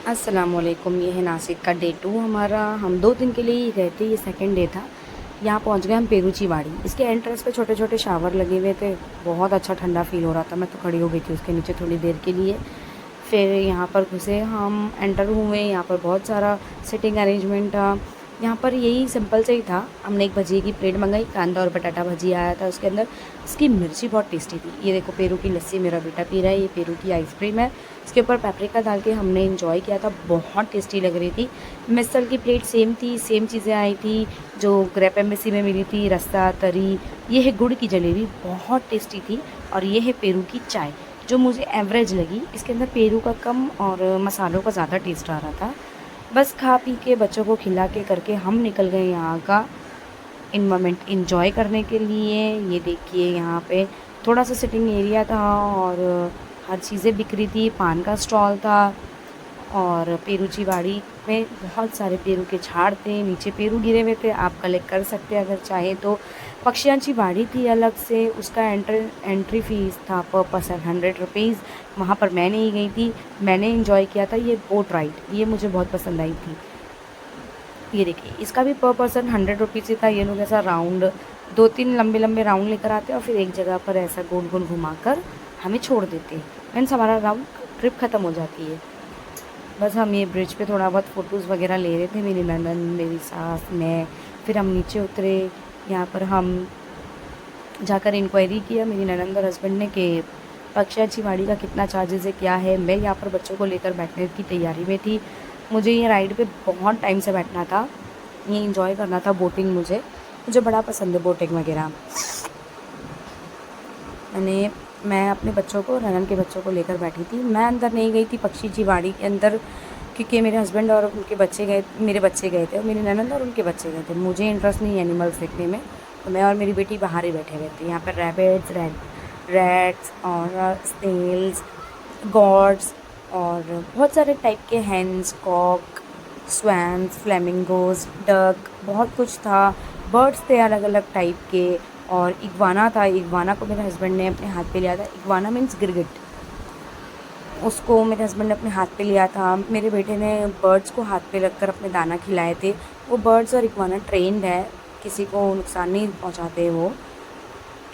अस्सलामुअलैकुम। ये है नासिक का डे 2 हमारा। हम 2 दिन के लिए ही गए थे, ये सेकंड डे था। यहाँ पहुँच गए हम पेरूची वाड़ी। इसके एंट्रेंस पे छोटे छोटे शावर लगे हुए थे। बहुत अच्छा ठंडा फील हो रहा था। मैं तो खड़ी हो गई थी उसके नीचे थोड़ी देर के लिए। फिर यहाँ पर घुसे, हम एंटर हुए। यहाँ पर बहुत सारा सिटिंग अरेंजमेंट था। यहाँ पर यही सिंपल से ही था। हमने एक भजिए की प्लेट मंगाई, कांदा और बटाटा भजिया आया था उसके अंदर। इसकी मिर्ची बहुत टेस्टी थी। ये देखो पेरू की लस्सी मेरा बेटा पी रहा है, ये पेरू की आइसक्रीम है। इसके ऊपर पेपरिका डाल के हमने इंजॉय किया था, बहुत टेस्टी लग रही थी। मिसल की प्लेट सेम थी, सेम चीज़ें आई थी जो ग्रेप एम्बेसी में मिली थी, रस्सा तरी। ये है गुड़ की जलेबी, बहुत टेस्टी थी। और ये है पेरू की चाय जो मुझे एवरेज लगी। इसके अंदर पेरू का कम और मसालों का ज़्यादा टेस्ट आ रहा था। बस खा पी के बच्चों को खिला के करके हम निकल गए यहाँ का इन्वायरमेंट इंजॉय करने के लिए। ये देखिए यहाँ पे थोड़ा सा सिटिंग एरिया था और हर चीज़ें बिक रही थी। पान का स्टॉल था और पेरूची वाड़ी में बहुत सारे पेरू के झाड़ थे, नीचे पेरू गिरे हुए थे, आप कलेक्ट कर सकते हैं अगर चाहें तो। पक्षियांची वाड़ी थी अलग से, उसका एंट्री फीस था पर पर्सन 100 रुपीज़। वहाँ पर मैं नहीं गई थी, मैंने इंजॉय किया था ये बोट राइड, ये मुझे बहुत पसंद आई थी। ये देखिए इसका भी पर पर्सन 100 रुपीज़ ही था। ये लोग ऐसा राउंड 2-3 लंबे लंबे राउंड लेकर आते हैं और फिर एक जगह पर ऐसा गोल गोल घुमाकर हमें छोड़ देते हैं। मीन्स हमारा राउंड ट्रिप ख़त्म हो जाती है। बस हम ये ब्रिज पे थोड़ा बहुत फ़ोटोज़ वगैरह ले रहे थे, मेरी ननद, मेरी सास, मैं। फिर हम नीचे उतरे। यहाँ पर हम जाकर इंक्वायरी किया मेरी ननद और हस्बैंड ने कि पक्षियाची वाड़ी का कितना चार्जेस है, क्या है। मैं यहाँ पर बच्चों को लेकर बैठने की तैयारी में थी। मुझे ये राइड पे बहुत टाइम से बैठना था, ये इंजॉय करना था। बोटिंग मुझे बड़ा पसंद है, बोटिंग वगैरह। मैं अपने बच्चों को, ननद के बच्चों को लेकर बैठी थी। मैं अंदर नहीं गई थी पक्षी जी वाड़ी के अंदर, क्योंकि मेरे हस्बैंड और उनके बच्चे गए, मेरे बच्चे गए थे और मेरी ननद और उनके बच्चे गए थे। मुझे इंटरेस्ट नहीं एनिमल्स देखने में, तो मैं और मेरी बेटी बाहर ही बैठे हुए थे। यहाँ पर रैबिट्स, रैट्स और स्नेल्स, गॉड्स और बहुत सारे टाइप के हैंस, कॉक, स्वैन्स, फ्लेमिंगोज, डक, बहुत कुछ था। बर्ड्स थे अलग अलग टाइप के और इग्वाना था। इग्वाना को मेरे हस्बैंड ने अपने हाथ पे लिया था। इग्वाना मीन्स गिरगिट, उसको मेरे हस्बैंड ने अपने हाथ पे लिया था। मेरे बेटे ने बर्ड्स को हाथ पे रखकर अपने दाना खिलाए थे। वो बर्ड्स और इग्वाना ट्रेंड है, किसी को नुकसान नहीं पहुंचाते। वो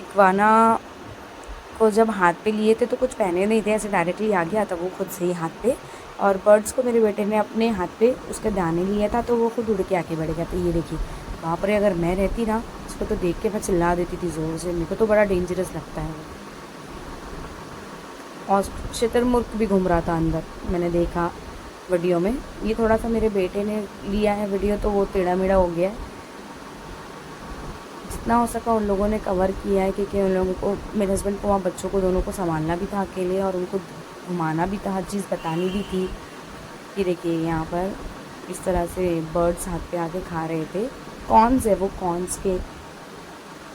इग्वाना को जब हाथ पे लिए थे तो कुछ पहने नहीं थे, ऐसे डायरेक्टली आ गया था वो खुद से ही हाथ पे। और बर्ड्स को मेरे बेटे ने अपने हाथ पे उसके दाने लिया था तो वो खुद उड़ के आके बैठ गया था। ये देखिए वहाँ पर अगर मैं रहती ना, उसको तो देख के मैं चिल्ला देती थी ज़ोर से। मेरे को तो बड़ा डेंजरस लगता है वो। और शुतुरमुर्ग भी घूम रहा था अंदर, मैंने देखा वीडियो में। ये थोड़ा सा मेरे बेटे ने लिया है वीडियो तो वो टेढ़ा मेढ़ा हो गया है। जितना हो सका उन लोगों ने कवर किया है, क्योंकि उन लोगों को, मेरे हस्बैंड को वहाँ बच्चों को दोनों को संभालना भी था अकेले और उनको घुमाना भी था, हर चीज़ बतानी भी थी। ये देखिए यहाँ पर इस तरह से बर्ड्स हाथ पे आके खा रहे थे। कॉर्न्स है वो, कॉर्न्स के।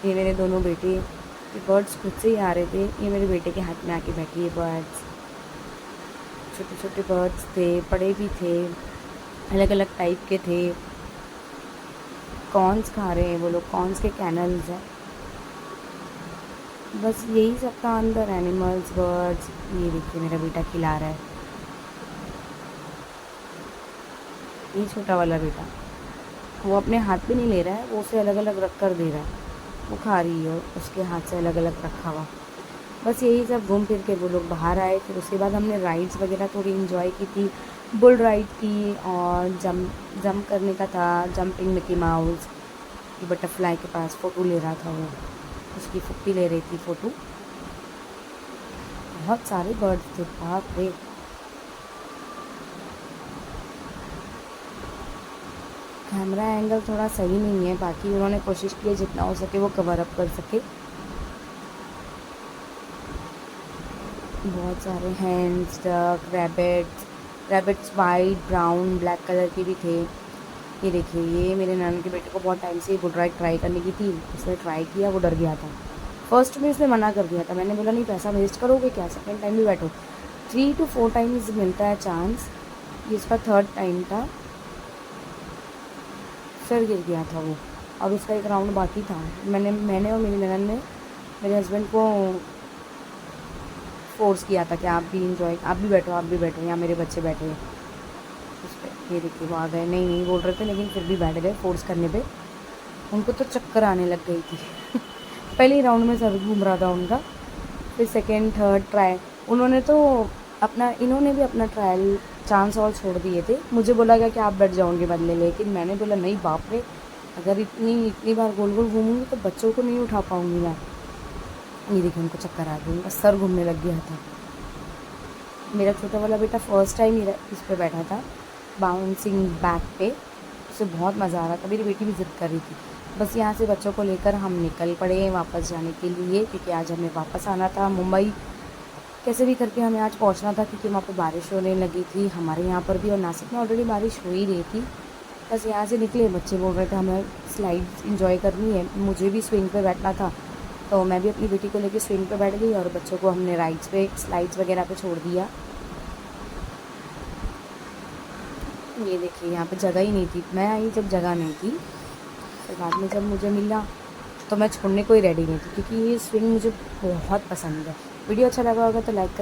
ये मेरे दोनों बेटे, ये बर्ड्स खुद से ही आ रहे थे। ये मेरे बेटे के हाथ में आके बैठी है बर्ड्स। छोटे छोटे बर्ड्स थे, बड़े भी थे, अलग अलग टाइप के थे। कॉर्न्स खा रहे हैं वो लोग, कॉर्न्स के कैनल्स हैं। बस यही सब था अंदर, एनिमल्स, बर्ड्स। ये देखिए मेरा बेटा खिला रहा है, ये छोटा वाला बेटा। वो अपने हाथ पे नहीं ले रहा है, वो उसे अलग अलग रख कर दे रहा है। वो खा रही है उसके हाथ से अलग अलग रखा हुआ। बस यही सब घूम फिर के वो लोग बाहर आए। फिर उसके बाद हमने राइड्स वगैरह थोड़ी इन्जॉय की थी। बुल राइड थी और जंप करने का था, जंपिंग मिकी माउस। ये बटरफ्लाई के पास फ़ोटो ले रहा था वो, उसकी फुप्पी ले रही थी फ़ोटो। बहुत सारे बर्ड्स थे, बाप रे। कैमरा एंगल थोड़ा सही नहीं है, बाकी उन्होंने कोशिश की है जितना हो सके वो कवर अप कर सके। बहुत सारे hands, duck, rabbits white, brown, black colour के भी थे। ये देखिए ये मेरे नाना के बेटे को बहुत टाइम से बुल राइड ट्राई करने की थी, उसने ट्राई किया, वो डर गया था। फर्स्ट में उसने मना कर दिया था, मैंने बोला नहीं पैसा वेस्ट करोगे क्या, सेकेंड टाइम भी बैठो। 3 to 4 टाइम्स मिलता है चांस, ये इसका थर्ड टाइम था। फिर गिर गया था वो और उसका एक राउंड बाकी था। मैंने और मेरी ननद ने मेरे हस्बैंड को फोर्स किया था कि आप भी इंजॉय, आप भी बैठो, आप भी बैठो, यहाँ मेरे बच्चे बैठे हैं। ये देखिए वो आ गए, नहीं नहीं बोल रहे थे लेकिन फिर भी बैठ गए फोर्स करने पे। उनको तो चक्कर आने लग गई थी पहले ही राउंड में सर घूम रहा था उनका, फिर सेकेंड थर्ड ट्राई उन्होंने तो इन्होंने भी अपना ट्रायल चांस और छोड़ दिए थे। मुझे बोला गया कि आप बैठ जाओगे बदले, लेकिन मैंने बोला नहीं बाप रे, अगर इतनी बार गोल गोल घूमूंगी तो बच्चों को नहीं उठा पाऊंगी मैं। ये देखिए उनको चक्कर आ गई, बस सर घूमने लग गया था। मेरा छोटा वाला बेटा फर्स्ट टाइम इस पे बैठा था, बाउंसिंग बैक पे, उसे बहुत मज़ा आ रहा था। मेरी बेटी भी ज़िद कर रही थी। बस यहाँ से बच्चों को लेकर हम निकल पड़े वापस जाने के लिए, क्योंकि आज हमें वापस आना था मुंबई। कैसे भी करके हमें आज पहुँचना था, क्योंकि वहाँ पे बारिश होने लगी थी हमारे यहाँ पर भी, और नासिक में ऑलरेडी बारिश हो ही रही थी। बस यहाँ से निकले, बच्चे बोल रहे थे हमें स्लाइड्स इंजॉय करनी है, मुझे भी स्विंग पे बैठना था, तो मैं भी अपनी बेटी को लेकर स्विंग पे बैठ गई और बच्चों को हमने राइड्स पे स्लाइड्स वगैरह पे छोड़ दिया। ये देखिए यहाँ पे जगह ही नहीं थी, मैं आई जब जगह नहीं थी, फिर बाद में जब मुझे मिला तो मैं छोड़ने को ही रेडी नहीं थी, क्योंकि ये स्विंग मुझे बहुत पसंद है। वीडियो अच्छा लगा होगा तो लाइक